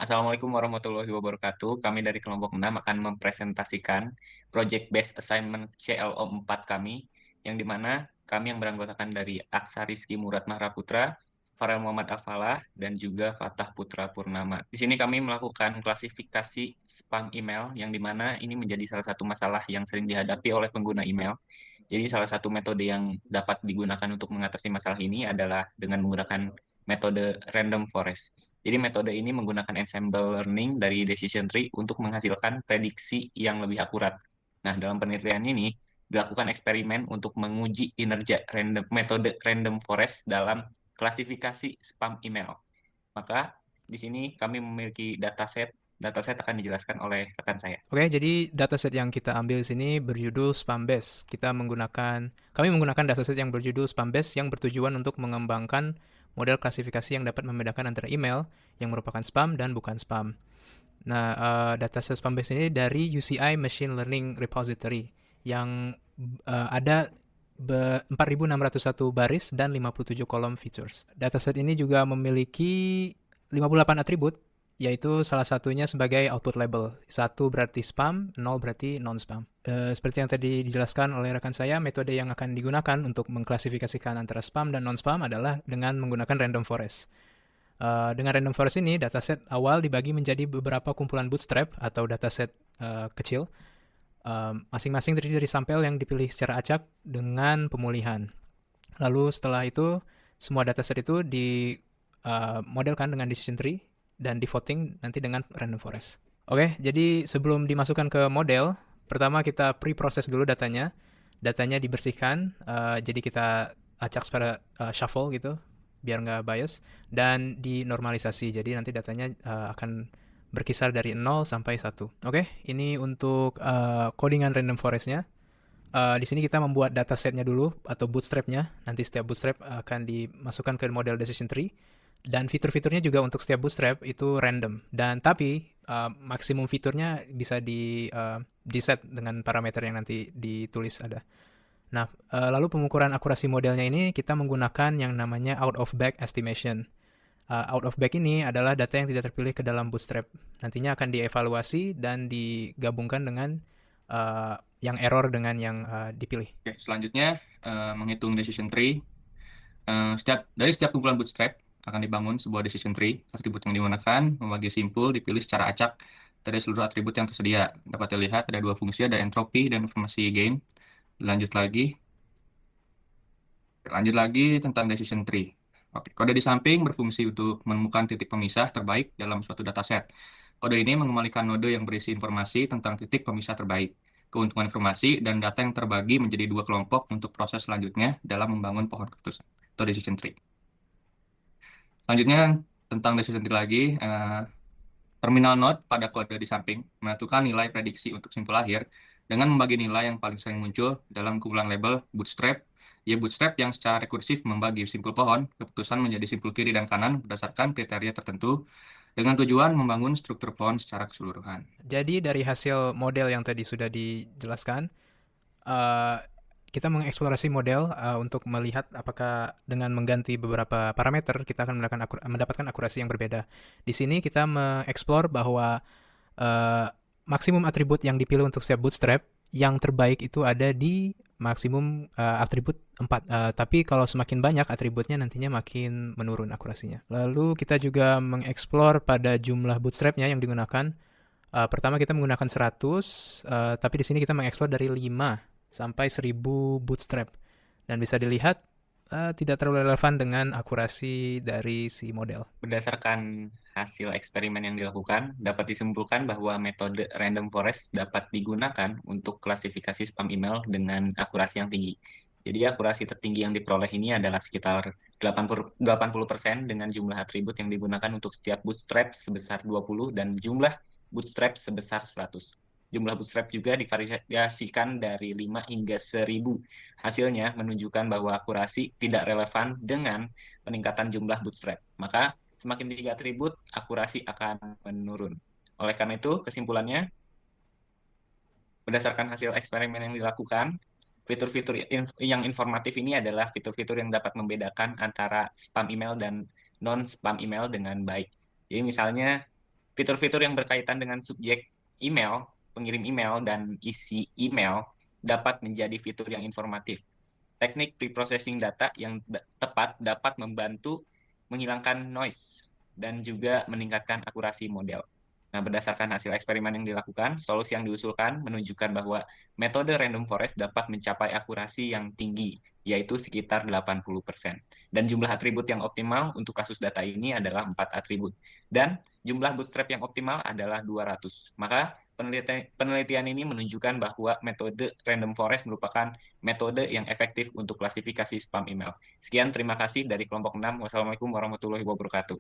Assalamualaikum warahmatullahi wabarakatuh. Kami dari kelompok 6 akan mempresentasikan Project Based Assignment CLO 4 kami, yang dimana kami yang beranggotakan dari Aksa Rizky Murad Mahraputra, Farel Muhammad Afalah, dan juga Fatah Putra Purnama. Di sini kami melakukan klasifikasi spam email, yang dimana ini menjadi salah satu masalah yang sering dihadapi oleh pengguna email. Jadi salah satu metode yang dapat digunakan untuk mengatasi masalah ini adalah dengan menggunakan metode random forest. Jadi metode ini menggunakan ensemble learning dari decision tree untuk menghasilkan prediksi yang lebih akurat. Nah, dalam penelitian ini dilakukan eksperimen untuk menguji kinerja metode random forest dalam klasifikasi spam email. Maka di sini kami memiliki dataset. Dataset akan dijelaskan oleh rekan saya. Oke, jadi dataset yang kita ambil di sini berjudul Spambase. Kami menggunakan dataset yang berjudul Spambase yang bertujuan untuk mengembangkan model klasifikasi yang dapat membedakan antara email yang merupakan spam dan bukan spam. Nah, dataset Spambase ini dari UCI Machine Learning Repository yang ada 4.601 baris dan 57 kolom features. Dataset ini juga memiliki 58 atribut, yaitu salah satunya sebagai output label. 1 berarti spam, 0 berarti non-spam. Seperti yang tadi dijelaskan oleh rekan saya, metode yang akan digunakan untuk mengklasifikasikan antara spam dan non-spam adalah dengan menggunakan random forest. Dengan random forest ini, dataset awal dibagi menjadi beberapa kumpulan bootstrap atau dataset kecil. Masing-masing terdiri dari sampel yang dipilih secara acak dengan pemulihan. Lalu setelah itu, semua dataset itu dimodelkan dengan decision tree dan di voting nanti dengan random forest. Oke, jadi sebelum dimasukkan ke model, pertama kita pre-proses dulu datanya. Datanya dibersihkan, jadi kita acak secara shuffle gitu, biar nggak bias, dan dinormalisasi. Jadi nanti datanya akan berkisar dari 0 sampai 1. Oke, ini untuk codingan random forest-nya. Di sini kita membuat datasetnya dulu atau bootstrap-nya. Nanti setiap bootstrap akan dimasukkan ke model decision tree. Dan fitur-fiturnya juga untuk setiap bootstrap itu random. Dan tapi maksimum fiturnya bisa di set dengan parameter yang nanti ditulis ada. Nah, lalu pengukuran akurasi modelnya ini kita menggunakan yang namanya out of bag estimation. Out of bag ini adalah data yang tidak terpilih ke dalam bootstrap. Nantinya akan dievaluasi dan digabungkan dengan yang error dengan yang dipilih. Oke, selanjutnya menghitung decision tree. Dari setiap kumpulan bootstrap akan dibangun sebuah decision tree. Atribut yang digunakan membagi simpul dipilih secara acak dari seluruh atribut yang tersedia. Dapat dilihat ada dua fungsi, ada entropy dan informasi gain. Lanjut lagi. Lanjut lagi tentang decision tree. Oke, kode di samping berfungsi untuk menemukan titik pemisah terbaik dalam suatu dataset. Kode ini mengembalikan node yang berisi informasi tentang titik pemisah terbaik, keuntungan informasi, dan data yang terbagi menjadi dua kelompok untuk proses selanjutnya dalam membangun pohon keputusan atau decision tree. Selanjutnya tentang decision tree lagi, terminal node pada kode di samping menentukan nilai prediksi untuk simpul akhir dengan membagi nilai yang paling sering muncul dalam kumpulan label bootstrap. Bootstrap yang secara rekursif membagi simpul pohon keputusan menjadi simpul kiri dan kanan berdasarkan kriteria tertentu dengan tujuan membangun struktur pohon secara keseluruhan. Jadi dari hasil model yang tadi sudah dijelaskan, uh, kita mengeksplorasi model untuk melihat apakah dengan mengganti beberapa parameter kita akan mendapatkan akurasi yang berbeda. Di sini kita mengeksplor bahwa maksimum atribut yang dipilih untuk setiap bootstrap yang terbaik itu ada di maksimum atribut 4. Tapi kalau semakin banyak atributnya nantinya makin menurun akurasinya. Lalu kita juga mengeksplor pada jumlah bootstrapnya yang digunakan. Pertama kita menggunakan 100, tapi di sini kita mengeksplor dari 5 sampai 1000 bootstrap. Dan bisa dilihat tidak terlalu relevan dengan akurasi dari si model. Berdasarkan hasil eksperimen yang dilakukan, dapat disimpulkan bahwa metode random forest dapat digunakan untuk klasifikasi spam email dengan akurasi yang tinggi. Jadi akurasi tertinggi yang diperoleh ini adalah sekitar 80% dengan jumlah atribut yang digunakan untuk setiap bootstrap sebesar 20 dan jumlah bootstrap sebesar 100. Jumlah bootstrap juga divariasikan dari 5 hingga 1000. Hasilnya menunjukkan bahwa akurasi tidak relevan dengan peningkatan jumlah bootstrap. Maka semakin tinggi atribut, akurasi akan menurun. Oleh karena itu, kesimpulannya, berdasarkan hasil eksperimen yang dilakukan, fitur-fitur yang informatif ini adalah fitur-fitur yang dapat membedakan antara spam email dan non-spam email dengan baik. Jadi misalnya, Fitur-fitur yang berkaitan dengan subjek email, pengirim email, dan isi email dapat menjadi fitur yang informatif. Teknik preprocessing data yang tepat dapat membantu menghilangkan noise dan juga meningkatkan akurasi model. Nah, berdasarkan hasil eksperimen yang dilakukan, solusi yang diusulkan menunjukkan bahwa metode random forest dapat mencapai akurasi yang tinggi, yaitu sekitar 80%. Dan jumlah atribut yang optimal untuk kasus data ini adalah 4 atribut. Dan jumlah bootstrap yang optimal adalah 200. Maka penelitian ini menunjukkan bahwa metode random forest merupakan metode yang efektif untuk klasifikasi spam email. Sekian, terima kasih dari kelompok 6. Wassalamualaikum warahmatullahi wabarakatuh.